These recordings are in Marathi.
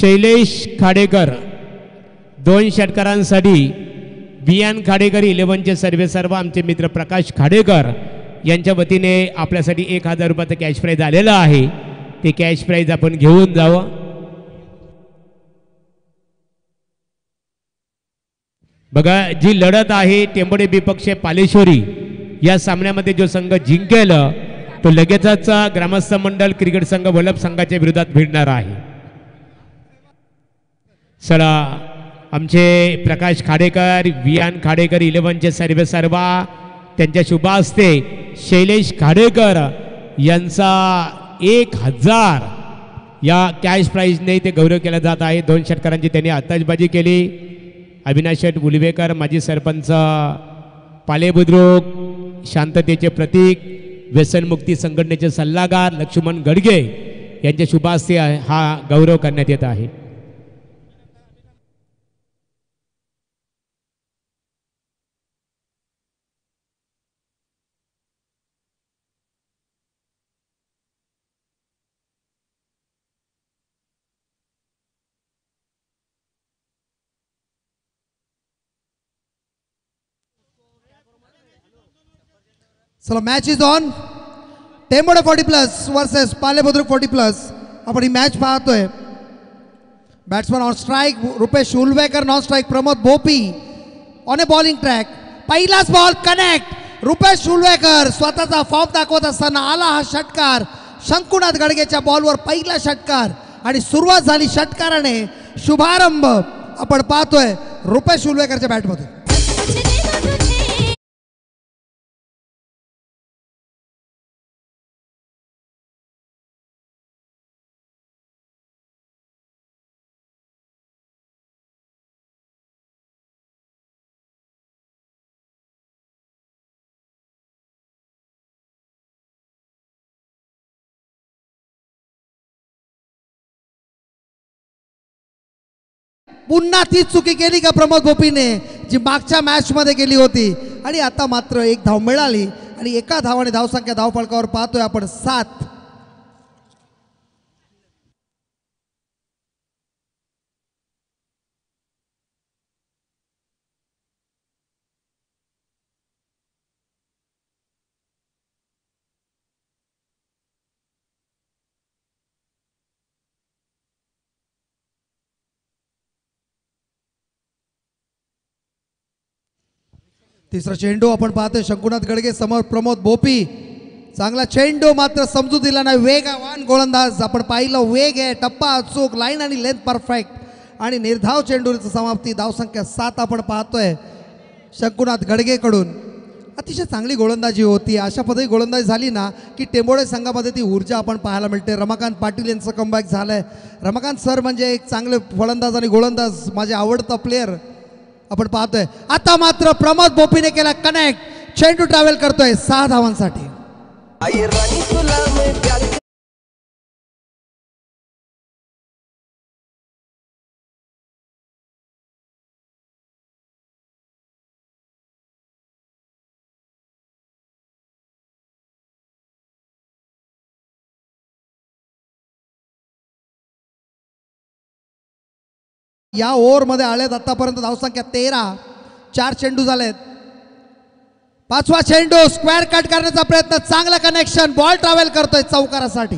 शैलेश खाडेकर 2 षटकारांसाठी बियान खाडेकर 11चे सर्व आमचे मित्र प्रकाश खाडेकर यांच्या वतीने आपल्यासाठी 1000 रुपयाचं कॅश प्राइज आलेलं आहे. ते कॅश प्राइज आपण घेऊन जावं. बघा जी लढत आहे टेंबोडे विपक्ष पालेश्वरी या सामन्यामध्ये जो संघ जिंकेल तो लगेचच ग्रामस्थ मंडळ क्रिकेट संघ वल्लभ संघाच्या विरोधात भिडणार आहे. चला आमचे प्रकाश खाडेकर बियान खाडेकर 11चे सर्व त्यांच्या शुभ हस्ते शैलेश खाडेकर यांचा 1000 या कॅश प्राइजने ते गौरव केला जात आहे. 2 षटकारांची त्यांनी आताशबाजी केली. अविनाश शेठ उलवेकर माजी सरपंच पाले बुद्रुक शांततेचे प्रतीक व्यसनमुक्ती संघटनेचे सल्लागार लक्ष्मण गडगे यांच्या शुभ हस्ते हा गौरव करण्यात येत आहे. चला match is on. Tembode 40+ versus Palebudruk 40+. आपण ही मॅच पाहतोय. Batsman on strike Rupesh Ulwekar, non strike Pramod Bhopi. On a bowling track पहिलाच बॉल कनेक्ट. रुपेश उलवेकर स्वतःचा फॉर्म दाखवत असताना आला हा षटकार. शंकुनाथ गडगेच्या बॉलवर पहिला षटकार आणि सुरुवात झाली षटकाराने. शुभारंभ आपण पाहतोय रुपेश उलवेकरच्या बॅटमधून. पुन्हा तीच चुकी केली का प्रमोद भोपीने जी मागच्या मॅच मध्ये केली होती. आणि आता मात्र 1 धाव मिळाली आणि एका धावाने धावसंख्या धावफलकावर पाहतोय आपण 7. तिसरा चेंडू आपण पाहतोय शंकुनाथ गडगे समोर प्रमोद भोपी. चांगला चेंडू मात्र समजू दिला नाही. वेगवान गोलंदाज आपण पाहिलं. वेग आहे, टप्पा अचूक, लाईन आणि लेंथ परफेक्ट आणि निर्धाव चेंडूची समाप्ती. धावसंख्या 7 आपण पाहतोय शंकुनाथ गडगेकडून. अतिशय चांगली गोलंदाजी होती. अशा पद्धती गोलंदाजी झाली ना की टेंबोडे संघामध्ये ती ऊर्जा आपण पाहायला मिळते. रमाकांत पाटील यांचं कमबॅक झालंय. रमाकांत सर म्हणजे एक चांगले फलंदाज आणि गोलंदाज, माझे आवडता प्लेयर आपण पाहतोय. आता मात्र प्रमोद भोपीने केला कनेक्ट. चेंडू ट्रॅव्हल करतोय 6 धावांसाठी. या ओव्हरमध्ये आलेत आतापर्यंत धावसंख्या 13. 4 चेंडू झालेत. 5वा चेंडू स्क्वेअर कट करण्याचा प्रयत्न. चांगला कनेक्शन. बॉल ट्रॅव्हल करतोय चौकारासाठी.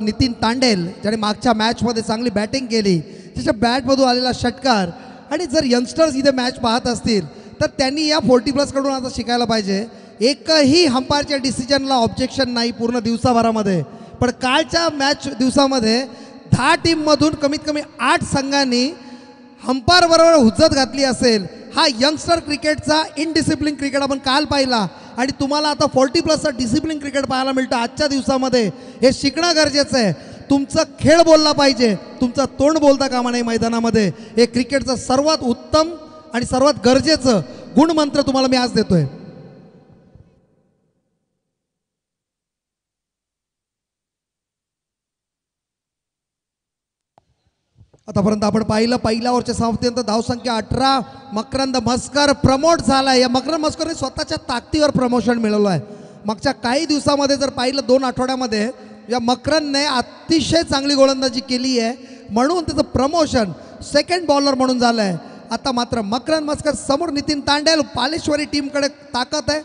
नितीन तांडेल ज्याने मागच्या मॅचमध्ये चांगली बॅटिंग केली, त्याच्या बॅटमधून आलेला षटकार. आणि जर यंगस्टर्स इथे मॅच पाहत असतील तर त्यांनी या 40+ कडून आता शिकायला पाहिजे. एकही अंपायरच्या डिसिजनला ऑब्जेक्शन नाही पूर्ण दिवसाभरामध्ये, पण कालच्या मॅच दिवसामध्ये 10 टीममधून कमीत कमी 8 संघांनी अंपायर बरोबर हुज्जत घातली असेल. हा यंगस्टर क्रिकेटचा इनडिसिप्लिन क्रिकेट आपण काल पाहिला आणि तुम्हाला आता 40+चा डिसिप्लिन क्रिकेट पाहायला मिळतं आजच्या दिवसामध्ये. हे शिकणं गरजेचं आहे. तुमचा खेळ बोलला पाहिजे, तुमचं तोंड बोलता कामा नाही मैदानामध्ये. हे क्रिकेटचं सर्वात उत्तम आणि सर्वात गरजेचं गुणमंत्र तुम्हाला मी आज देतोय. आतापर्यंत आपण पाहिलं पहिल्या ओव्हरच्या समाप्तीनंतर धावसंख्या 18. मकरंद मस्कर प्रमोट झालाय. या मकरंद मस्करने स्वतःच्या ताकदीवर प्रमोशन मिळवलं आहे. मागच्या काही दिवसामध्ये जर पाहिलं 2 आठवड्यामध्ये या मकरंदने अतिशय चांगली गोलंदाजी केली आहे, म्हणून त्याचं प्रमोशन सेकंड बॉलर म्हणून झालं आहे. आता मात्र मकरंद मस्कर समोर नितीन तांडेल. पालेश्वरी टीमकडे ताकद आहे.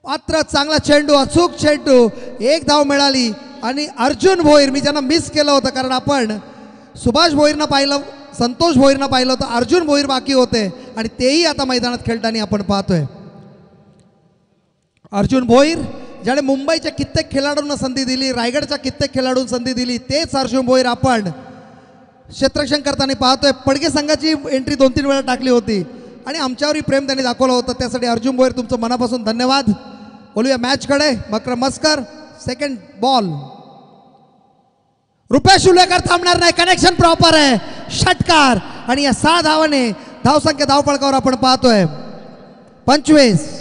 मात्र चांगला चेंडू, अचूक चेंडू, 1 धाव मिळाली. आणि अर्जुन भोईर, मी ज्यांना मिस केलं होतं कारण आपण सुभाष भोईरनं पाहिलं, संतोष भोईरनं पाहिलं होतं, अर्जुन भोईर बाकी होते आणि तेही आता मैदानात खेळताना आपण पाहतोय. अर्जुन भोईर ज्याने मुंबईच्या कित्येक खेळाडूंना संधी दिली, रायगडच्या कित्येक खेळाडूंना संधी दिली, तेच अर्जुन भोईर आपण क्षेत्ररक्षण करताना पाहतोय. पडगे संघाची एंट्री 2-3 वेळा टाकली होती आणि आमच्यावरही प्रेम त्यांनी दाखवलं होतं. त्यासाठी अर्जुन भोईर तुमचं मनापासून धन्यवाद. बोलूया मॅचकडे. Makarand Maskar second ball. रुपेश उल्वेकर थांबणार नाही. कनेक्शन प्रॉपर आहे. षटकार आणि या 6 धावाने धावसंख्या धावफलकावर आपण पाहतोय 25.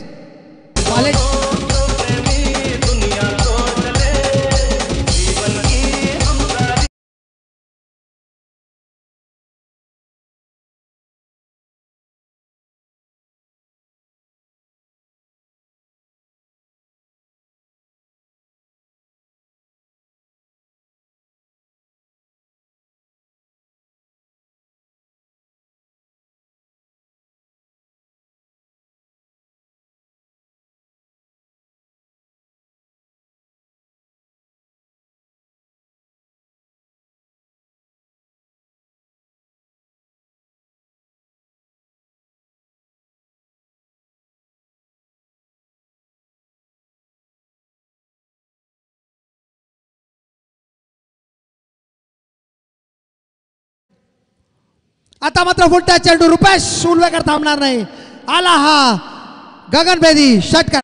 आता मात्र फुलटा चेंडू. रुपेश उल्वेकर थांबणार नाही. आला हा गगनभेदी षटकार.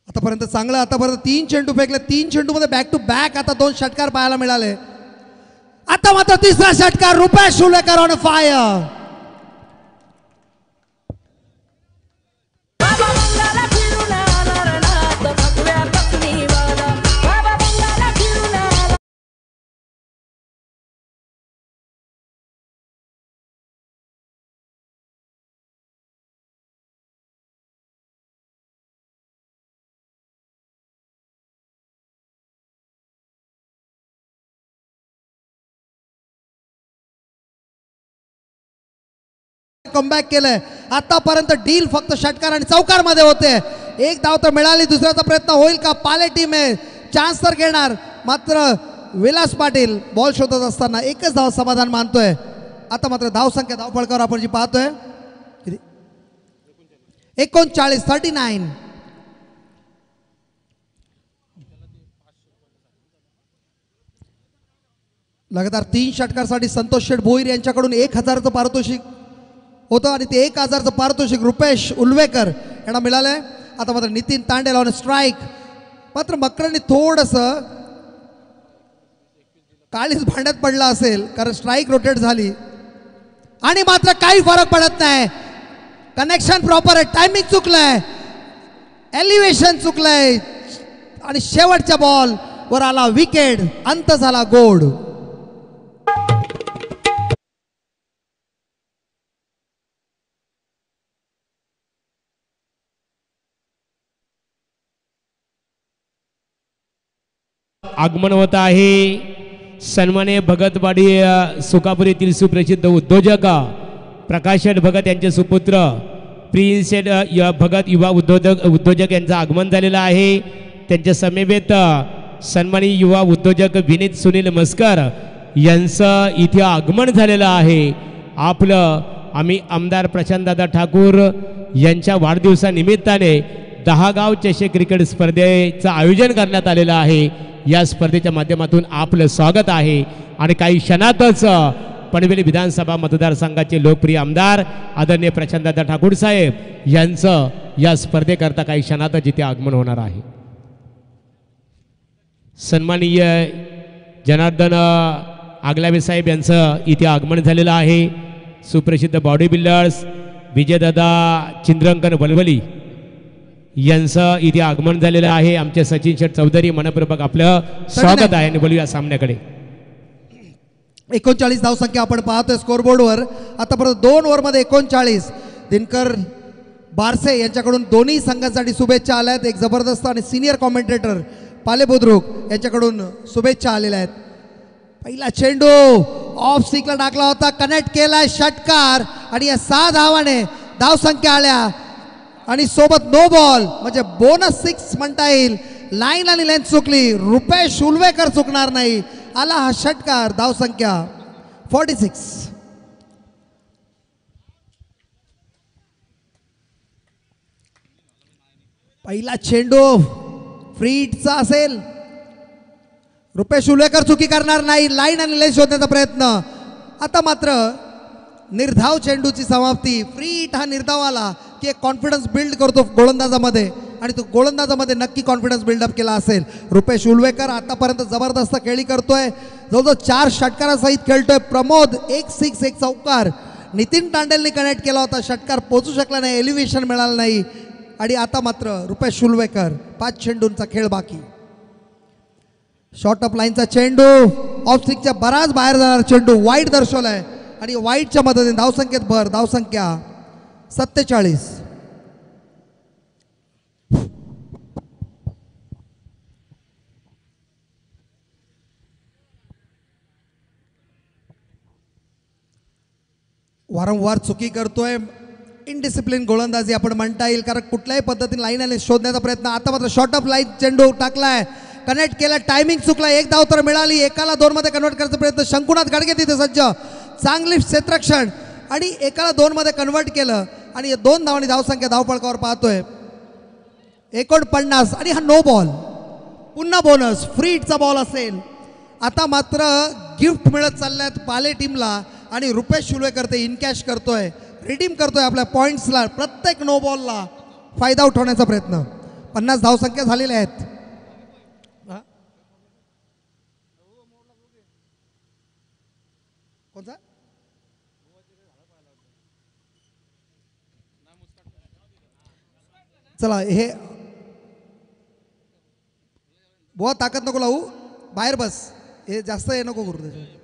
आतापर्यंत चांगलं, आतापर्यंत 3 चेंडू फेकले. 3 चेंडूमध्ये बॅक टू बॅक आता 2 षटकार पाहायला मिळाले. आता मात्र 3रा षटकार. Rupesh Ulwekar on fire. Comeback केलंय. आतापर्यंत डील फक्त षटकार आणि चौकार मध्ये होते. 1 धाव तर मिळाली. दुसऱ्याचा प्रयत्न होईल का? पाले टीम आहे, चान्स तर घेणार. मात्र विलास पाटील बॉल शोधत असताना 1च धाव समाधान मानतोय. आता मात्र धावसंख्या धावफलकावर आपण जी पाहतोय 39 39. लगातार 3 षटकारसाठी संतोष शेठ भोईर यांच्याकडून 1000चं पारितोषिक होतं आणि ते 1000चं पारितोषिक रुपेश उल्वेकर यांना मिळालंय. आता मात्र नितीन तांडेल ऑन स्ट्राईक. मात्र मकरंदने थोडंसं काळीच भांड्यात पडला असेल कारण स्ट्राईक रोटेट झाली आणि मात्र काही फरक पडत नाही. कनेक्शन प्रॉपर आहे, टायमिंग चुकलंय, एलिव्हेशन चुकलंय आणि शेवटच्या बॉल वर आला विकेट, अंत झाला गोड. आगमन होत आहे सन्माननीय भगतवाडी सुकापूर येथील सुप्रसिद्ध उद्योजक प्रकाश शेठ भगत यांचे सुपुत्र प्रिन्स शेठ भगत युवा उद्योजक यांचं आगमन झालेलं आहे. त्यांच्या समवेत सन्माननीय युवा उद्योजक विनीत सुनील मस्कर यांचं इथे आगमन झालेलं आहे. आपलं आम्ही आमदार प्रशांतदादा ठाकूर यांच्या वाढदिवसानिमित्ताने 10 गाव चषक क्रिकेट स्पर्धेचं आयोजन करण्यात आलेलं आहे. या स्पर्धेच्या माध्यमातून आपलं स्वागत आहे आणि काही क्षणातच पनवेल विधानसभा मतदारसंघाचे लोकप्रिय आमदार आदरणीय प्रशांतदादा ठाकूर साहेब यांचं या स्पर्धेकरता काही क्षणातच इथे आगमन होणार आहे. सन्माननीय जनार्दन आगलावे साहेब यांचं इथे आगमन झालेलं आहे. सुप्रसिद्ध बॉडी बिल्डर्स विजयदादा चिंद्रंकन वलवली यांचं इथे आगमन झालेलं आहे. आमचे सचिन शेठ चौधरी मनपूर्वक आपलं स्वागत आहे आणि बोलूया सामन्याकडे. 39 धावसंख्या आपण पाहतोय स्कोरबोर्डवर. आतापर्यंत 2 ओव्हरमध्ये 39. दिनकर बारसे यांच्याकडून दोन्ही संघांसाठी शुभेच्छा आल्या आहेत. एक जबरदस्त आणि सिनियर कॉमेंटेटर पाले बुद्रुक यांच्याकडून शुभेच्छा आलेल्या आहेत. पहिला चेंडू ऑफ स्टिकला टाकला होता, कनेक्ट केलाय षटकार आणि या 6 धावाने धावसंख्या आल्या आणि सोबत नो बॉल म्हणजे बोनस 6 म्हणता येईल. लाईन आणि लेंथ चुकली, रुपेश उलवेकर चुकणार नाही. आला हा षटकार, धावसंख्या 46. पहिला चेंडू फ्रीटचा असेल, रुपेश उलवेकर चुकी करणार नाही. लाईन आणि लेंथ शोधण्याचा प्रयत्न. आता मात्र निर्धाव चेंडूची समाप्ती. फ्रीट हा निर्धाव आला की एक कॉन्फिडन्स बिल्ड करतो गोलंदाजामध्ये आणि तो गोलंदाजामध्ये नक्की कॉन्फिडन्स बिल्डअप केला असेल. रुपेश उलवेकर आतापर्यंत जबरदस्त खेळी करतोय, जवळजवळ 4 षटकारासहित खेळतोय. प्रमोद 1 6 1 चौकार. नितीन तांडेलने कनेक्ट केला होता, षटकार पोचू शकला नाही, एलिव्हेशन मिळालं नाही. आणि आता मात्र रुपेश उलवेकर 5 चेंडूंचा खेळ बाकी. शॉर्ट अप लाईनचा चेंडू ऑफ स्टिकच्या बराच बाहेर जाणार चेंडू वाईट दर्शवलाय आणि वाईटच्या मदतीने धावसंख्येत भर. धावसंख्या 47. वारंवार चुकी करतोय, इनडिसिप्लिन गोलंदाजी आपण म्हणता येईल, कारण कुठल्याही पद्धतीने लाईन आणि शोधण्याचा प्रयत्न. आता मात्र शॉर्ट अप लाईन चेंडू टाकलाय, कनेक्ट केला, टायमिंग चुकला. 1 धाव तर मिळाली, एकाला 2 मध्ये कन्वर्ट करायचा प्रयत्न. शंकुनाथ गडगे तिथे सज्ज, चांगली क्षेत्ररक्षण आणि एकाला 2 मध्ये कन्वर्ट केलं आणि 2 धावांनी धावसंख्या धावफलकावर पाहतोय 49. आणि हा नो बॉल, पुन्हा बोनस फ्रीटचा बॉल असेल. आता मात्र गिफ्ट मिळत चालल्यात पाले टीमला आणि रुपेश उलवेकर ते इनकॅश करतोय, रिडीम करतोय आपल्या पॉईंट्सला. प्रत्येक नो बॉलला फायदा उठवण्याचा प्रयत्न. 50 धावसंख्या झालेल्या आहेत. कोणता चला हे बुवा ताकद नको लावू, बाहेर बस, हे जास्त हे नको करू. त्याच्या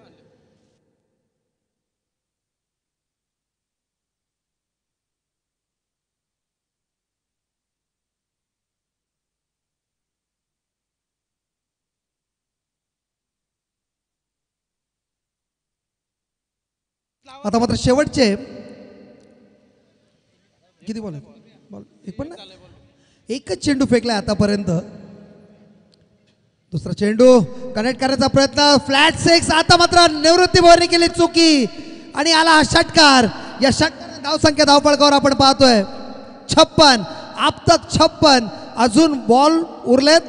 आता मात्र शेवटचे किती बॉल बॉल एक पण नाही, एकच चेंडू फेकलाय आतापर्यंत. दुसरा चेंडू कनेक्ट करण्याचा प्रयत्न, फ्लॅट 6. आता मात्र निवृत्ती भोरने केली चुकी आणि आला हा षटकार. या षटकार धावसंख्या धावफलकावर आपण पाहतोय 56. आपतक 56. अजून बॉल उरलेत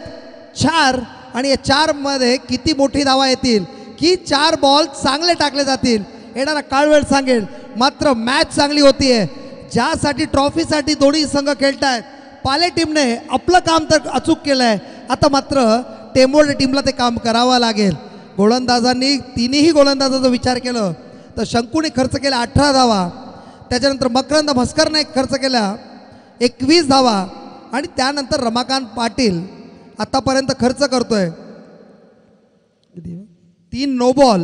4 आणि या 4 मध्ये किती मोठी धावा येतील, की 4 बॉल चांगले टाकले जातील. येणारा काळवेळ सांगेल. मात्र मॅच चांगली होतीये, ज्यासाठी ट्रॉफीसाठी दोन्ही संघ खेळतायत. पाले टीमने आपलं काम तर अचूक केलंय, आता मात्र टेंबोर्डे टीमला ते काम करावं लागेल. गोलंदाजांनी तिन्ही गोलंदाजाचा विचार केलं तर शंकूने खर्च केला 18 धावा, त्याच्यानंतर मकरंद म्हस्करने खर्च केल्या 21 धावा आणि त्यानंतर रमाकांत पाटील आतापर्यंत खर्च करतोय 3 नो बॉल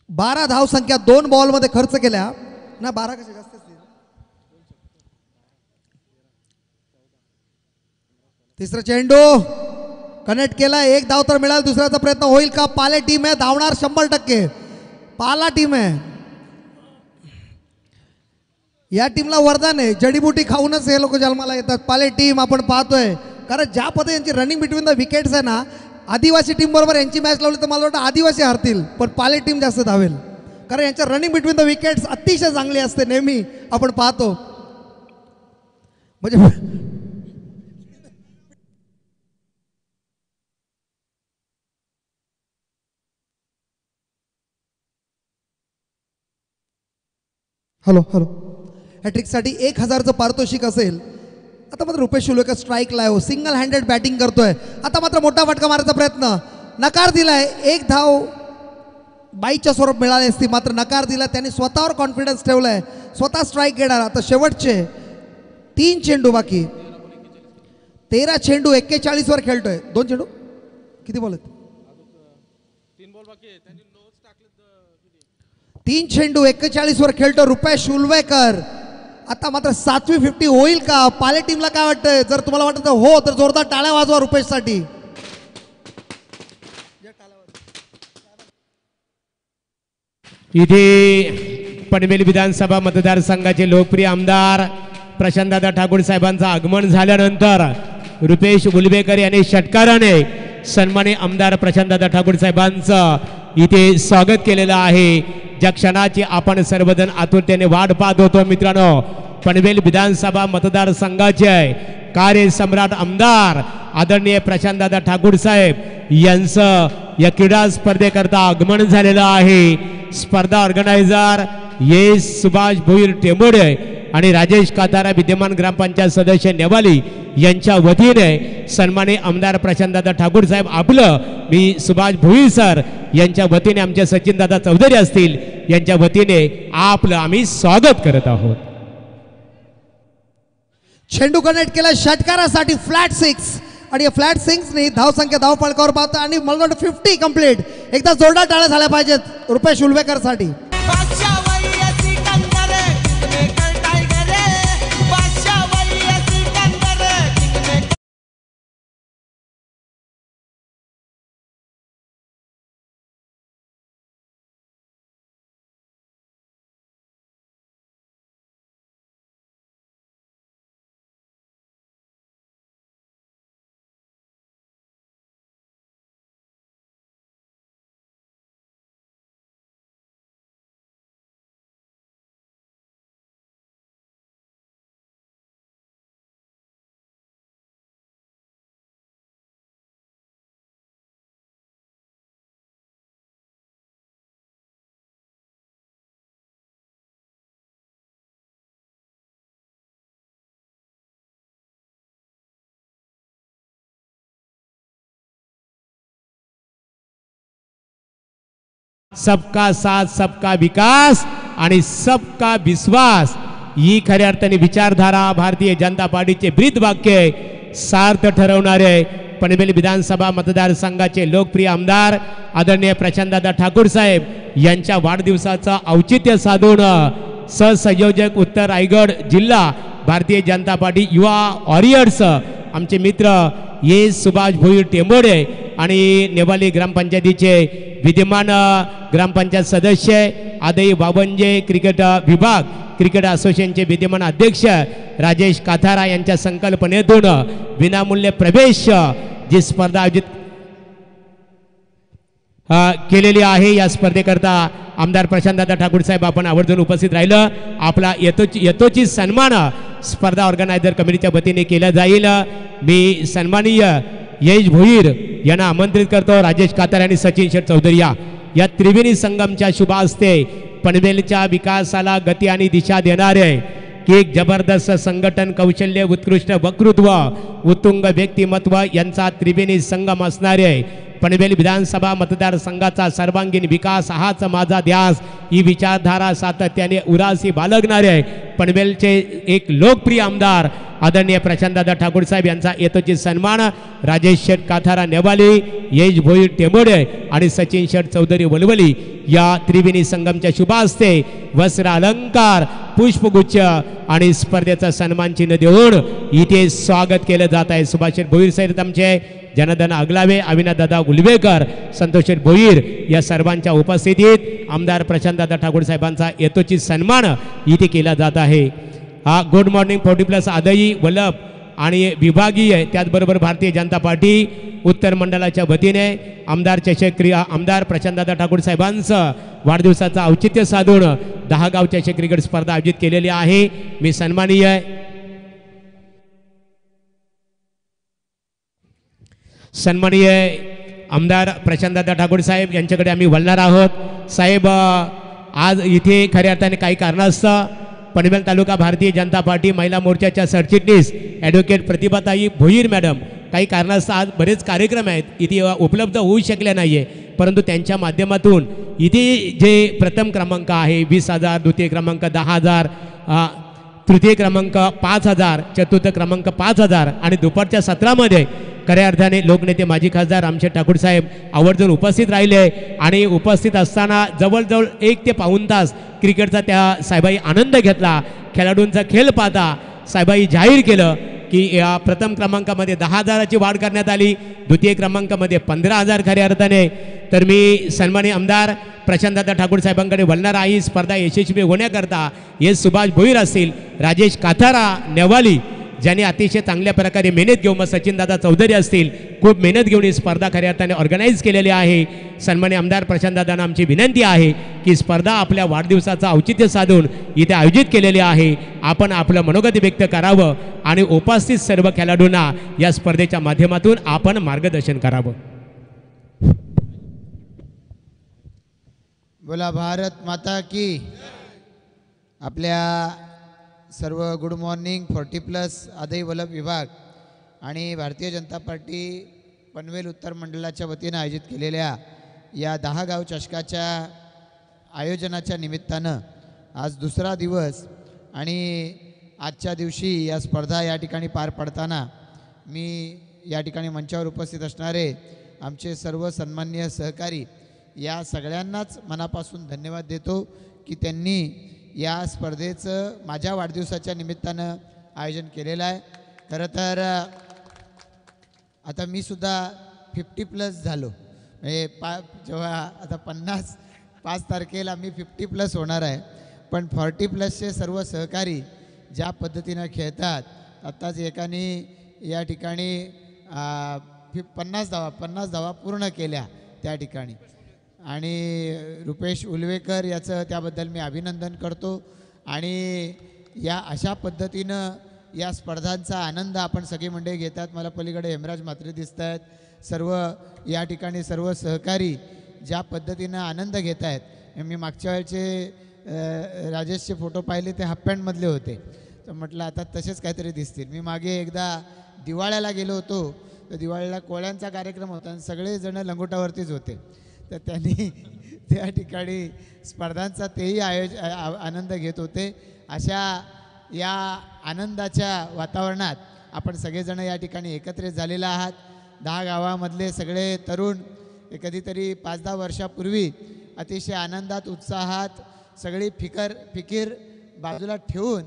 12 धाव संख्या 2 बॉलमध्ये खर्च केल्या ना 12 कसे जास्त तिसरा चेंडू कनेक्ट केला 1 धाव तर मिळाल दुसऱ्याचा प्रयत्न होईल का पाले टीम आहे धावणार 100% पाला टीम आहे या टीमला वरदान आहे जडीबुटी खाऊनच हे लोक जन्माला येतात पाले टीम आपण पाहतोय कारण ज्या पद्धतीने यांची रनिंग बिटवीन द विकेट्स आहे ना आदिवासी टीम बरोबर यांची मॅच लावली तर मला वाटतं आदिवासी हरतील पण पाले टीम जास्त धावेल कारण यांच्या रनिंग बिटवीन द विकेट्स अतिशय चांगली असते नेहमी आपण पाहतो म्हणजे हॅलो हॅट्रिकसाठी 1000चं पारितोषिक असेल आता मात्र रुपेश शुल्वेकर स्ट्राईकला आहे सिंगल हँडेड बॅटिंग करतोय आता मात्र मोठा फटका मारायचा प्रयत्न नकार दिलाय 1 धाव बाईच्या स्वरूप मिळाली असती मात्र नकार दिला त्यांनी स्वतःवर कॉन्फिडन्स ठेवलाय स्वतः स्ट्राईक घेणार आता शेवटचे 3 चेंडू बाकी 13 चेंडू 41 वर खेळतोय 2 चेंडू किती बॉल आहेत 3 चेंडू 41 वर खेळतो रुपेश शुल्वेकर आता मात्र 7वी 50 होईल का पाले टीमला काय वाटतंय जर तुम्हाला वाटत हो तर जोरदार टाळ्या वाजवा रुपेश साठी इथे पनवेल विधानसभा मतदारसंघाचे लोकप्रिय आमदार प्रशांतदादा ठाकूर साहेबांचं आगमन झाल्यानंतर रुपेश उलवेकर यांनी षटकाराने सन्मानी आमदार प्रशांतदादा ठाकूर साहेबांचं इथे स्वागत केलेलं आहे ज्या क्षणाची आपण सर्वजण आतुरतेने वाट पाहत होतो मित्रांनो पनवेल विधानसभा मतदारसंघाचे कार्यसम्राट आमदार आदरणीय प्रशांतदादा ठाकूर साहेब यांचं या क्रीडा स्पर्धेकरता आगमन झालेलं आहे स्पर्धा ऑर्गनायझर सुभाष भोईर टेंबोडे आणि राजेश कातारा विद्यमान ग्रामपंचायत सदस्य नेवाली यांच्या वतीने सन्मानी आमदार प्रशांतदादा ठाकूर साहेब आपलं मी सुभाष भोईर सर यांच्या वतीने आमचे सचिनदादा चौधरी असतील यांच्या वतीने आपलं आम्ही स्वागत करत आहोत चेंडू कनेक्ट केला षटकारासाठी फ्लॅट 6 आणि फ्लॅट 6 ने धाव संख्या धाव फलकावर पाहतो आणि मला वाटतं 50 कंप्लीट एकदा जोरदार टाळ्या झाल्या पाहिजेत रुपेश शुल्वेकर साठी सबका साथ सबका विकास आणि सबका विश्वास ही खऱ्या अर्थाने विचारधारा भारतीय जनता पार्टीचे ब्रीद वाक्य सार्थ ठरवणारे पनवेल विधानसभा मतदारसंघाचे लोकप्रिय आमदार आदरणीय प्रशांतदादा ठाकूर साहेब यांच्या वाढदिवसाचं औचित्य साधून सहसंयोजक उत्तर रायगड जिल्हा भारतीय जनता पार्टी युवा वॉरियर्स आमचे मित्र सुभाष भोईर टेंबोडे आणि नेवाली ग्रामपंचायतीचे विद्यमान ग्रामपंचायत सदस्य आदई बाबंजे क्रिकेट विभाग क्रिकेट असोसिएशनचे विद्यमान अध्यक्ष राजेश काथारा यांच्या संकल्पनेतून विनामूल्य प्रवेश जी स्पर्धा आयोजित केलेली आहे या स्पर्धेकरता आमदार प्रशांतदादा ठाकूर साहेब आपण आवर्जून उपस्थित राहिलं आपला यथोचित सन्मान स्पर्धा ऑर्गनायझर कमिटीच्या वतीने केला जाईल मी सन्माननीय यश भोईर यांना आमंत्रित करतो राजेश कातार आणि सचिन शेठ चौधरी या त्रिवेणी संगमच्या शुभ हस्ते पनवेलच्या विकासाला गती आणि दिशा देणारे की एक जबरदस्त संघटन कौशल्य उत्कृष्ट वक्तृत्व उत्तुंग व्यक्तिमत्व यांचा त्रिवेणी संगम असणारे पनवेल विधानसभा मतदारसंघाचा सर्वांगीण विकास हाच माझा ध्यास ही विचारधारा सातत्याने उरासी बाळगणारे आहे पनवेलचे एक लोकप्रिय आमदार आदरणीय प्रशांतदादा ठाकूर साहेब यांचा यथोचित सन्मान राजेश शेठ काथारा नेवाली, यश भोईर टेंबोडे आणि सचिन शेठ चौधरी वलवली या त्रिवेणी संगमच्या शुभ हस्ते वस्त्र अलंकार, पुष्पगुच्छ आणि स्पर्धेचा सन्मान चिन्ह देऊन इथे स्वागत केलं जात आहे. सुभाष शेठ भोईर साहेब आमचे, जनार्दन अगलावे, अविनाशदादा गुलवेकर, संतोष शेठ भोईर या सर्वांच्या उपस्थितीत आमदार प्रशांतदादा ठाकूर साहेबांचा यथोचित सन्मान इथे केला जात आहे. हा गुड मॉर्निंग 40+ आदई वल्लभ आणि विभागीय त्याचबरोबर भारतीय जनता पार्टी उत्तर मंडळाच्या वतीने आमदार चषक आमदार प्रशांतदादा ठाकूर साहेबांचं वाढदिवसाचं औचित्य साधून 10 गाव चषक क्रिकेट स्पर्धा आयोजित केलेली आहे. मी सन्माननीय आमदार प्रशांतदादा ठाकूर साहेब यांच्याकडे आम्ही वळणार आहोत. साहेब, आज इथे खऱ्या अर्थाने काही कारणास्तव पनवेल तालुका भारतीय जनता पार्टी महिला मोर्चाच्या सरचिटणीस ॲडव्होकेट प्रतिभाताई भोईर मॅडम काही कारणास्तव आज बरेच कार्यक्रम आहेत इथे उपलब्ध होऊ शकले नाही आहे, परंतु त्यांच्या माध्यमातून इथे जे प्रथम क्रमांक आहे 20,000, द्वितीय क्रमांक 10,000, तृतीय क्रमांक 5,000, चतुर्थ क्रमांक 5,000 आणि दुपारच्या सत्रामध्ये खऱ्या अर्थाने लोकनेते माजी खासदार रामशेठ ठाकूर साहेब आवर्जून उपस्थित राहिले आणि उपस्थित असताना जवळजवळ 1 ते पाऊण तास क्रिकेटचा त्या साहेबाई आनंद घेतला. खेळाडूंचा खेळ पाहता साहेबाई जाहीर केलं की या प्रथम क्रमांकामध्ये 10,000ची वाढ करण्यात आली, द्वितीय क्रमांकामध्ये 15,000 खऱ्या अर्थाने. तर मी सन्माननीय आमदार प्रशांतदादा ठाकूर साहेबांकडे वळणार आहे. स्पर्धा यशस्वी होण्याकरता हे सुभाष भोईर असतील, राजेश काथारा नेवाली ज्यांनी अतिशय चांगल्या प्रकारे मेहनत घेऊन, मग सचिनदादा चौधरी असतील, खूप मेहनत घेऊन ही स्पर्धा खऱ्या अर्थाने ऑर्गनाईज केलेली आहे. सन्माननीय आमदार प्रशांतदादांना आमची विनंती आहे की स्पर्धा आपल्या वाढदिवसाचं औचित्य साधून इथे आयोजित केलेली आहे. आपण आपलं मनोगत व्यक्त करावं आणि उपस्थित सर्व खेळाडूंना या स्पर्धेच्या माध्यमातून आपण मार्गदर्शन करावं. बोला भारत माता की. आपल्या सर्व गुड मॉर्निंग 40+ आदई वल्लभ विभाग आणि भारतीय जनता पार्टी पनवेल उत्तर मंडळाच्या वतीनं आयोजित केलेल्या या 10 गाव चषकाच्या आयोजनाच्या निमित्तानं आज दुसरा दिवस आणि आजच्या दिवशी या स्पर्धा या ठिकाणी पार पडताना मी या ठिकाणी मंचावर उपस्थित असणारे आमचे सर्व सन्माननीय सहकारी या सगळ्यांनाच मनापासून धन्यवाद देतो की त्यांनी या स्पर्धेचं माझ्या वाढदिवसाच्या निमित्तानं आयोजन केलेलं आहे. खरं तर आता मी सुद्धा 50+ झालो, म्हणजे जेव्हा आता 5 तारखेला मी 50+ होणार आहे. पण 40+चे सर्व सहकारी ज्या पद्धतीनं खेळतात, आत्ताच एकाने या ठिकाणी 50 धावा पूर्ण केल्या त्या ठिकाणी, आणि रुपेश उलवेकर याचं त्याबद्दल मी अभिनंदन करतो. आणि या अशा पद्धतीनं या स्पर्धांचा आनंद आपण सगळी मंडळी घेतात. मला पलीकडे हेमराज म्हात्रे दिसत आहेत. सर्व या ठिकाणी सर्व सहकारी ज्या पद्धतीनं आनंद घेत आहेत. मी मागच्या वेळचे राजेशचे फोटो पाहिले ते हाफ पॅन्टमधले होते, तर म्हटलं आता तसेच काहीतरी दिसतील. मी मागे एकदा दिवाळ्याला गेलो होतो, तर दिवाळीला कोळ्यांचा कार्यक्रम होता आणि सगळेजण लंगोटावरतीच होते, तर त्यांनी त्या ठिकाणी स्पर्धांचा तेही आनंद घेत होते. अशा या आनंदाच्या वातावरणात आपण सगळेजण या ठिकाणी एकत्रित झालेले आहात. 10 गावामधले सगळे तरुण कधीतरी 5-10 वर्षापूर्वी अतिशय आनंदात उत्साहात सगळी फिकीर बाजूला ठेवून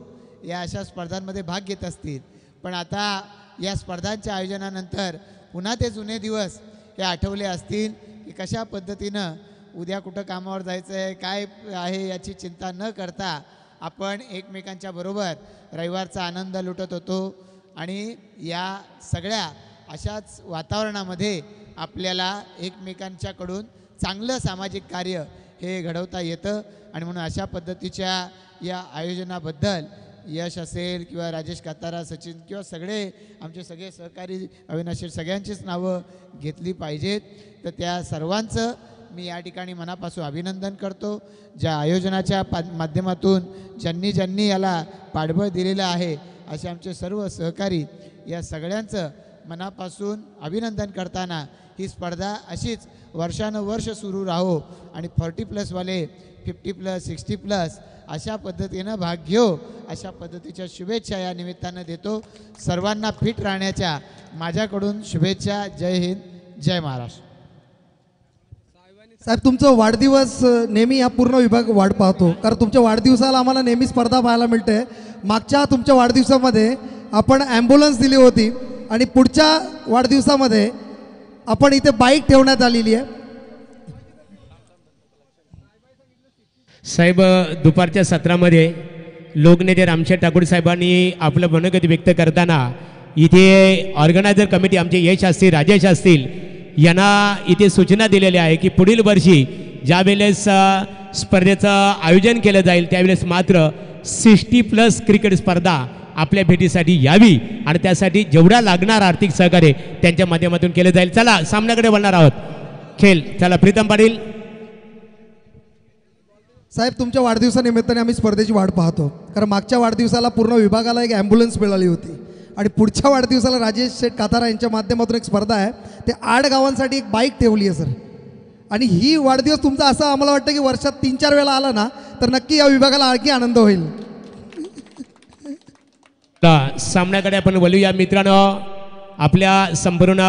या अशा स्पर्धांमध्ये भाग घेत असतील. पण आता या स्पर्धांच्या आयोजनानंतर पुन्हा ते जुने दिवस हे आठवले असतील की कशा पद्धतीनं उद्या कुठं कामावर जायचं आहे, काय आहे याची चिंता न करता आपण एकमेकांच्या बरोबर रविवारचा आनंद लुटत होतो. आणि या सगळ्या अशाच वातावरणामध्ये आपल्याला एकमेकांच्याकडून चांगलं सामाजिक कार्य हे घडवता येतं. आणि म्हणून अशा पद्धतीच्या या आयोजनाबद्दल यश असेल किंवा राजेश कातारा, सचिन किंवा सगळे आमचे सगळे सहकारी अविनाशी सगळ्यांचीच नावं घेतली पाहिजेत. तर त्या सर्वांचं मी या ठिकाणी मनापासून अभिनंदन करतो. ज्या आयोजनाच्या माध्यमातून ज्यांनी याला पाठबळ दिलेलं आहे असे आमचे सर्व सहकारी या सगळ्यांचं मनापासून अभिनंदन करताना ही स्पर्धा अशीच वर्षानुवर्ष सुरू राहो आणि 40+वाले 50+, 60+ अशा पद्धतीनं भाग घेऊ अशा पद्धतीच्या शुभेच्छा या निमित्तानं देतो. सर्वांना फिट राहण्याच्या माझ्याकडून शुभेच्छा. जय हिंद, जय महाराष्ट्र. साहेब तुमचं वाढदिवस नेहमी हा पूर्ण विभाग वाट पाहतो, कारण तुमच्या वाढदिवसाला आम्हाला नेहमी स्पर्धा पाहायला मिळते. मागच्या तुमच्या वाढदिवसामध्ये आपण ॲम्ब्युलन्स दिली होती आणि पुढच्या वाढदिवसामध्ये आपण इथे बाईक ठेवण्यात आलेली आहे. साहेब दुपारच्या सत्रामध्ये लोकनेते रामशेठ ठाकूर साहेबांनी आपलं मनोगत व्यक्त करताना इथे ऑर्गनायझर कमिटी आमचे यश असतील, राजेश असतील यांना इथे सूचना दिलेल्या आहे की पुढील वर्षी ज्यावेळेस स्पर्धेचं आयोजन केलं जाईल त्यावेळेस मात्र 60+ क्रिकेट स्पर्धा आपल्या भेटीसाठी यावी आणि त्यासाठी जेवढा लागणार आर्थिक सहकार्य त्यांच्या माध्यमातून केलं जाईल. चला सामन्याकडे वळणार आहोत. खेळ चला. प्रीतम पाटील साहेब तुमच्या वाढदिवसानिमित्ताने आम्ही स्पर्धेची वाट पाहतो, कारण मागच्या वाढदिवसाला पूर्ण विभागाला एक ॲम्ब्युलन्स मिळाली होती आणि पुढच्या वाढदिवसाला राजेश शेठ कातारा यांच्या माध्यमातून एक स्पर्धा आहे. ते 8 गावांसाठी एक बाईक ठेवली आहे सर. आणि ही वाढदिवस तुमचा असा आम्हाला वाटतं की वर्षात 3-4 वेळा आला ना तर नक्की या विभागाला आणखी आनंद होईल. सामन्याकडे आपण वळूया मित्रांनो. आपल्या संपूर्ण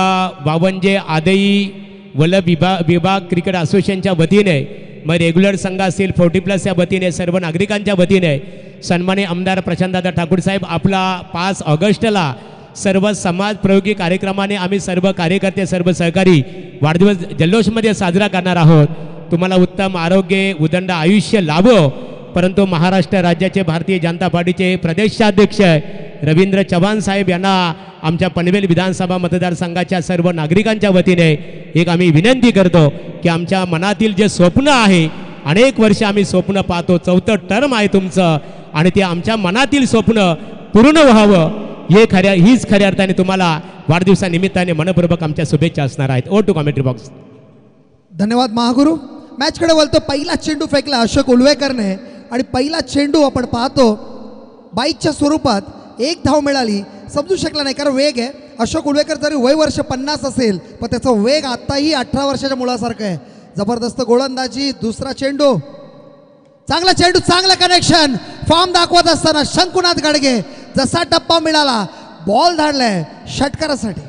52 आदई वल्लभ विभाग क्रिकेट असोसिएशनच्या वतीने मग रेग्युलर संघ असतील 40+ या वतीने सर्व नागरिकांच्या वतीने सन्माननीय आमदार प्रशांतदादा ठाकूर साहेब आपला 5 ऑगस्टला सर्व समाज प्रयोगी कार्यक्रमाने आम्ही सर्व कार्यकर्ते सर्व सहकारी वाढदिवस जल्लोषमध्ये साजरा करणार आहोत. तुम्हाला उत्तम आरोग्य उदंड आयुष्य लाभो. परंतु महाराष्ट्र राज्याचे भारतीय जनता पार्टीचे प्रदेशाध्यक्ष रवींद्र चव्हाण साहेब यांना आमच्या पनवेल विधानसभा मतदारसंघाच्या सर्व नागरिकांच्या वतीने एक आम्ही विनंती करतो की आमच्या मनातील जे स्वप्न आहे, अनेक वर्ष आम्ही स्वप्न पाहतो, 4थं टर्म आहे तुमचं आणि ते आमच्या मनातील स्वप्न पूर्ण व्हावं हीच खऱ्या अर्थाने तुम्हाला वाढदिवसानिमित्ताने मनपूर्वक आमच्या शुभेच्छा असणार आहेत. ओ टू कमेंट्री बॉक्स. धन्यवाद महागुरु. मॅचकडे बोलतो. पहिला चेंडू फेकला अशोक उलवेकरने आणि पहिला चेंडू आपण पाहतो बाईकच्या स्वरूपात 1 धाव मिळाली. समजू शकला नाही कारण वेग आहे. अशोक उलवेकर जरी वय वर्ष 50 असेल पण त्याचा वेग आत्ताही 18 वर्षाच्या मुलासारखा आहे. जबरदस्त गोलंदाजी. दुसरा चेंडू, चांगला चेंडू, चांगलं कनेक्शन. फॉर्म दाखवत असताना शंकुनाथ गडगे जसा टप्पा मिळाला बॉल धाडलाय षटकारासाठी.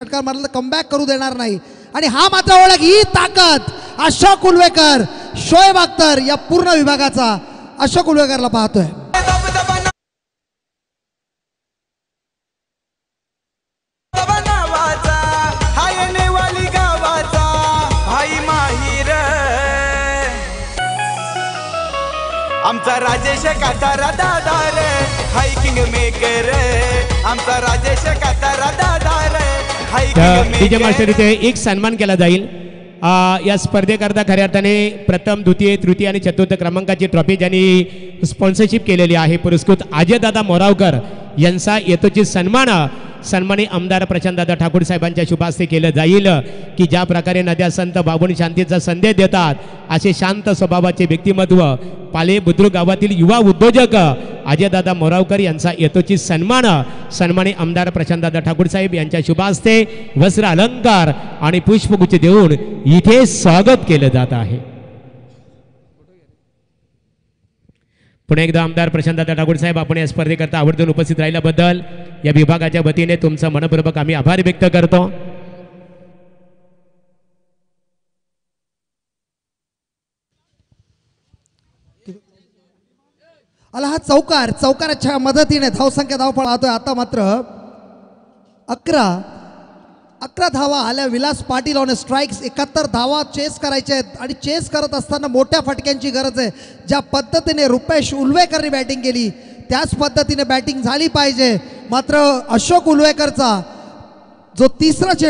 षटकार मारला कमबॅक करू देणार नाही आणि हा मात्र ओळख, ही ताकद अशोक उलवेकर, शोएब अख्तर या पूर्ण विभागाचा अशोक उलवेकरला पाहतोय. आमचा राजेश कातारा दादा रे हायकिंग मेकर, आमचा राजेश कातारा दादा रे हायकिंग डीजे मास्टर इथे एक सन्मान केला जाईल. या स्पर्धेकरता खऱ्या अर्थाने प्रथम, द्वितीय, तृतीय आणि चतुर्थ क्रमांकाची ट्रॉफी ज्यांनी स्पॉन्सरशिप केलेली आहे पुरस्कृत अजयदादा मोरावकर यांचा यथोचित सन्माननीय आमदार प्रशांतदादा ठाकूर साहेबांच्या शुभास्ते केलं जाईल की ज्या प्रकारे नद्या संत बाबून शांतीचा संदेश देतात असे शांत स्वभावाचे व्यक्तिमत्व पाले बुद्रुक गावातील युवा उद्योजक अजयदादा मोरावकर यांचा यथोचित सन्माननीय आमदार प्रशांतदादा ठाकूर साहेब यांच्या शुभास्ते वस्त्र अलंकार आणि पुष्पगुच्छ देऊन इथे स्वागत केलं जात आहे. पुन्हा एकदा आमदार प्रशांतदादा ठाकूर साहेब आपण या स्पर्धेकरता आवर्जून उपस्थित राहिल्याबद्दल या विभागाच्या वतीने तुमचा मनपूर्वक आम्ही आभार व्यक्त करतो. आला हा चौकाराच्या मदतीने धावसंख्या धावफळ पाहतोय. आता मात्र 11 धावा आल्या. Vilas Patil on strikes. 71 धावा चेस करायचे आहेत आणि चेस करत असताना मोठ्या फटक्यांची गरज आहे. ज्या पद्धतीने रुपेश उल्वेकरनी बॅटिंग केली त्याच पद्धतीने बॅटिंग झाली पाहिजे. मात्र अशोक उल्वेकरचा जो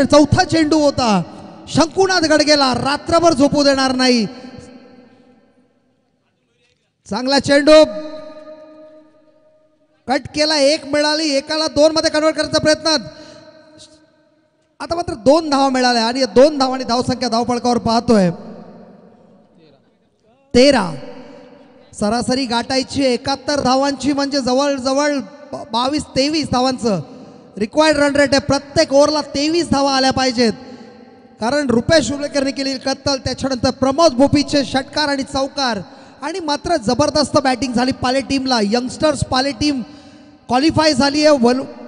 चौथा चेंडू होता शंकुनाथ गडगेला रात्रभर झोपू देणार नाही. चांगला चेंडू कट केला. एक मिळाली. एकाला 2 मध्ये कन्वर्ट करायचा प्रयत्न. आता मात्र 2 धावा मिळाल्या आणि 2 धावांनी धावसंख्या धावफलकावर पाहतोय 13. सरासरी गाठायची 71 धावांची म्हणजे जवळजवळ 22-23 धावांचं रिक्वायर्ड रन रेट आहे. प्रत्येक ओव्हरला 23 धावा आल्या पाहिजेत. कारण रुपेश उल्वेकरने केलेली कत्तल, त्याच्यानंतर प्रमोद भोपीचे षटकार आणि चौकार आणि मात्र जबरदस्त बॅटिंग झाली पाले टीमला. यंगस्टर्स पाले टीम क्वालिफाय झाली आहे.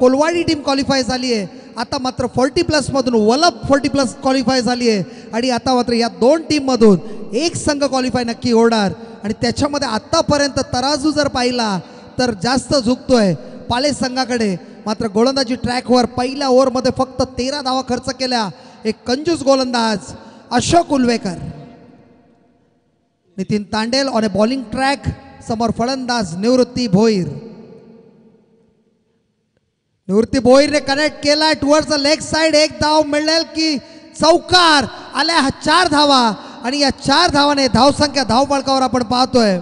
कोलवाडी टीम क्वालिफाय झाली आहे. आता मात्र 40+ मधून वलप 40+ क्वालिफाय झाली आहे आणि आता मात्र या 2 टीममधून एक संघ क्वालिफाय नक्की होणार. आणि त्याच्यामध्ये आत्तापर्यंत तराजू जर पाहिला तर जास्त झुकतोय पाले संघाकडे. मात्र गोलंदाजी ट्रॅकवर पहिल्या ओव्हरमध्ये फक्त 13 धावा खर्च केल्या. एक कंजूस गोलंदाज Ashok Ulwekar. Nitin Tandel on a bowling track. समोर फलंदाज निवृत्ती भोईर. निवृत्ती भोईरने कनेक्ट केला टुवर्ड्स द लेग साइड. एक धाव मिळेल की चौकार आल्या. 4 धावा आणि या 4 धावाने धावसंख्या धावफलकावर आपण पाहतोय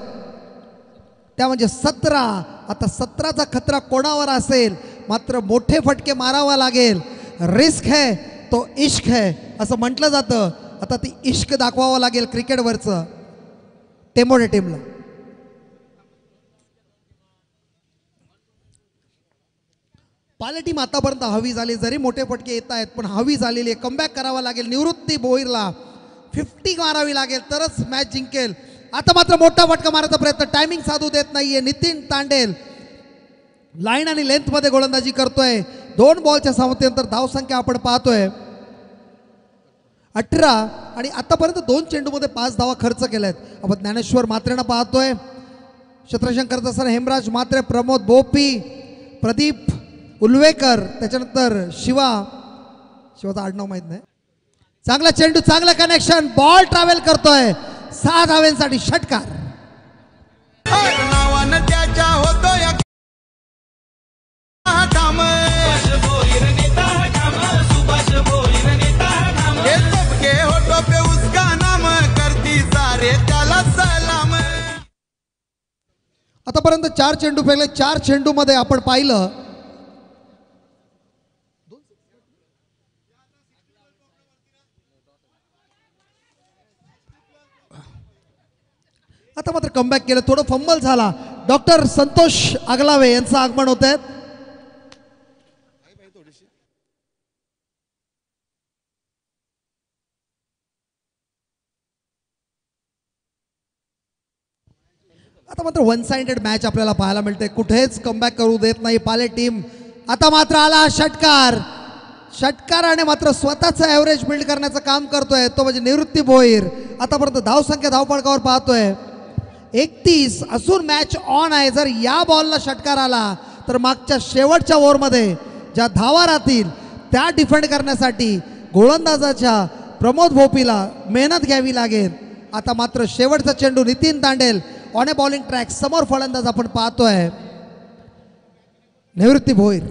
त्या म्हणजे 17. आता 17चा खतरा कोणावर असेल. मात्र मोठे फटके मारावा लागेल. रिस्क है तो इश्क है असं म्हटलं जातं. आता ती इश्क दाखवावं लागेल क्रिकेटवरचं टेमोडे टीमला. पाले टीम आतापर्यंत हवी झाली. जरी मोठे फटके येत आहेत पण हवी झालेली आहे. कमबॅक करावा लागेल. निवृत्ती भोईरला 50 मारावी लागेल तरच मॅच जिंकेल. आता मात्र मोठा फटका मारायचा प्रयत्न. टायमिंग साधू देत नाहीये नितीन तांडेल. लाईन आणि लेंथ मध्ये गोलंदाजी करतोय. 2 बॉलच्या सामर्थ्यानंतर धावसंख्या आपण पाहतोय 18 आणि आतापर्यंत 2 चेंडूमध्ये 5 धावा खर्च केल्यात. आपण ज्ञानेश्वर मात्रेंना पाहतोय. क्षेत्ररक्षण असताना हेमराज मात्रे, प्रमोद भोपी, प्रदीप उल्वेकर, त्याच्यानंतर शिवाचं आडनाव माहित नाही. चांगला चेंडू, चांगलं कनेक्शन. बॉल ट्रॅव्हल करतोय 6 धावांसाठी षटकार. आतापर्यंत 4 चेंडू फेकले. 4 चेंडूमध्ये आपण पाहिलं आता मात्र कमबॅक केलं. थोडं फंबल झाला. डॉक्टर संतोष आगलावे यांचं आगमन होत आहे. आता मात्र 1 साइडेड मॅच आपल्याला पाहायला मिळते. कुठेच कमबॅक करू देत नाही पाले टीम. आता मात्र आला षटकार. षटकाराने मात्र स्वतःचं ॲव्हरेज बिल्ड करण्याचं काम करतोय तो म्हणजे निवृत्ती भोईर. आतापर्यंत धावसंख्या धावफलकावर पाहतोय 31 असून मॅच ऑन आहे. जर या बॉलला षटकार आला तर मागच्या शेवटच्या ओव्हरमध्ये ज्या धावा राहतील त्या डिफेंड करण्यासाठी गोलंदाजाच्या प्रमोद भोपीला मेहनत घ्यावी लागेल. आता मात्र शेवटचा चेंडू Nitin Tandel on a bowling track. समोर फलंदाज आपण पाहतोय निवृत्ती भोईर.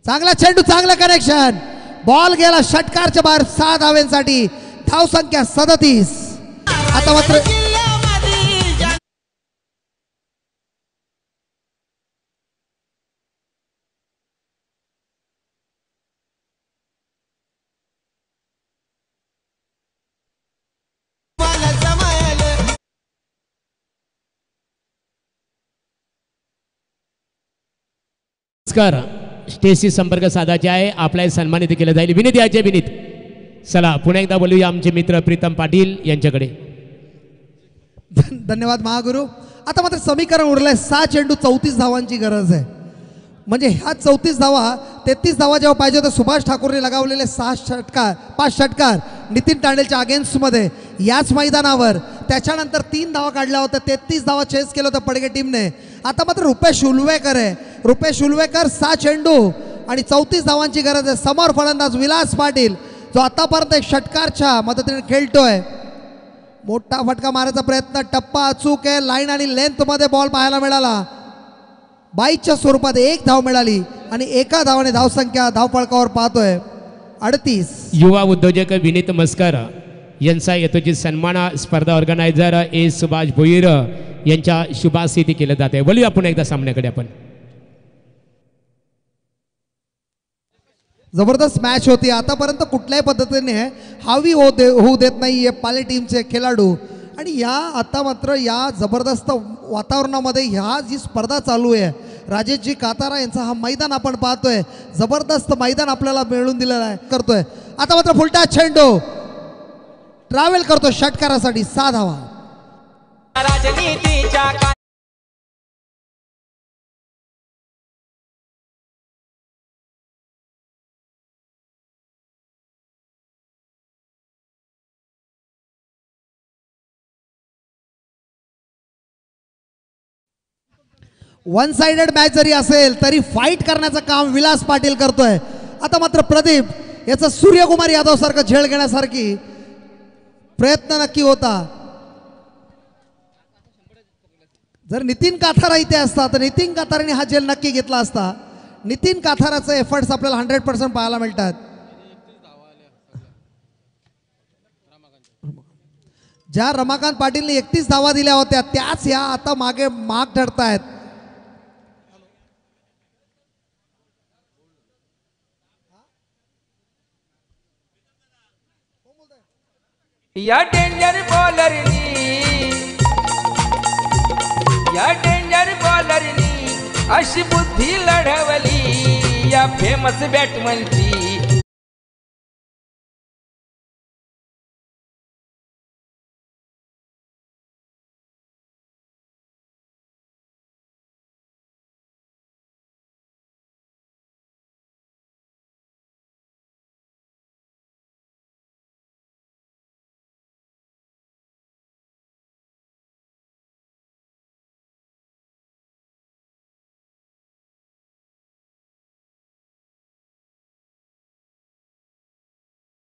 चांगला चेंडू, चांगलं कनेक्शन. बॉल गेला षटकारच्या बाहेर 6 धावांसाठी. धावसंख्या 37. आता मात्र नमस्कार. स्टेजशी संपर्क साधायचे आहे. आपल्याला सन्मानित केलं जाईल. विनीत याचे विनीत. चला पुन्हा एकदा बोलूया आमचे मित्र प्रीतम पाटील यांच्याकडे. धन्यवाद महागुरु. आता मात्र समीकरण उरलंय 6 चेंडू 34 धावांची गरज आहे. म्हणजे ह्या 34 धावा 33 धावा जेव्हा पाहिजे होत्या सुभाष ठाकूरने लगावलेले 5 षटकार नितीन तांडेलच्या अगेन्स्टमध्ये याच मैदानावर. त्याच्यानंतर 3 धावा काढल्या होत्या. 33 धावा चेस केलं होतं पडगे टीमने. आता मात्र रुपेश उल्वेकर आहे. रुपेश उल्वेकर 6 चेंडू आणि 34 धावांची गरज आहे. समोर फलंदाज विलास पाटील जो आतापर्यंत एक षटकारच्या मदतीने खेळतोय. मोठा फटका मारायचा प्रयत्न, टप्पा अचूक आहे. लाईन आणि लेंथ मध्ये बॉल पाहायला मिळाला. 22च्या स्वरूपात 1 धाव मिळाली आणि एका धावाने धावसंख्या धावफळकावर पाहतोय 38. युवा उद्योजक विनीत मस्कर यांचा यथोचित सन्मान स्पर्धा ऑर्गनायझर ए सुभाष भोईर यांच्या शुभास्थिती केलं जाते. बोलूया पुन्हा एकदा सामन्याकडे आपण. जबरदस्त मॅच होती. आतापर्यंत कुठल्याही पद्धतीने हावी होऊ देत नाही पाली टीमचे खेळाडू. आणि आता मात्र या जबरदस्त वातावरणामध्ये ह्या जी स्पर्धा चालू आहे, राजेशजी कातारा यांचा हा मैदान आपण पाहतोय. जबरदस्त मैदान आपल्याला मिळवून दिलेलं आहे करतोय. आता मात्र फुलटा चेंडू ट्रॅव्हल करतो षटकारासाठी 6 धावा. राजनीतीच्या वन साइडेड मॅच जरी असेल तरी फाईट करण्याचं काम विलास पाटील करतोय. आता मात्र प्रदीप याचा सूर्यकुमार यादव सारखं झेल घेण्यासारखी प्रयत्न नक्की होता. जर नितीन काथारा इथे असता तर नितीन काथाराने हा झेल नक्की घेतला असता. नितीन काथाराचे एफर्ट्स आपल्याला 100% पाहायला मिळतात. ज्या रमाकांत पाटीलने 31 धावा दिल्या होत्या त्याच या आता मागे माग ठरतायत. या डेंजर बॉलरनी अशी बुद्धी लढवली या फेमस बॅटमनची.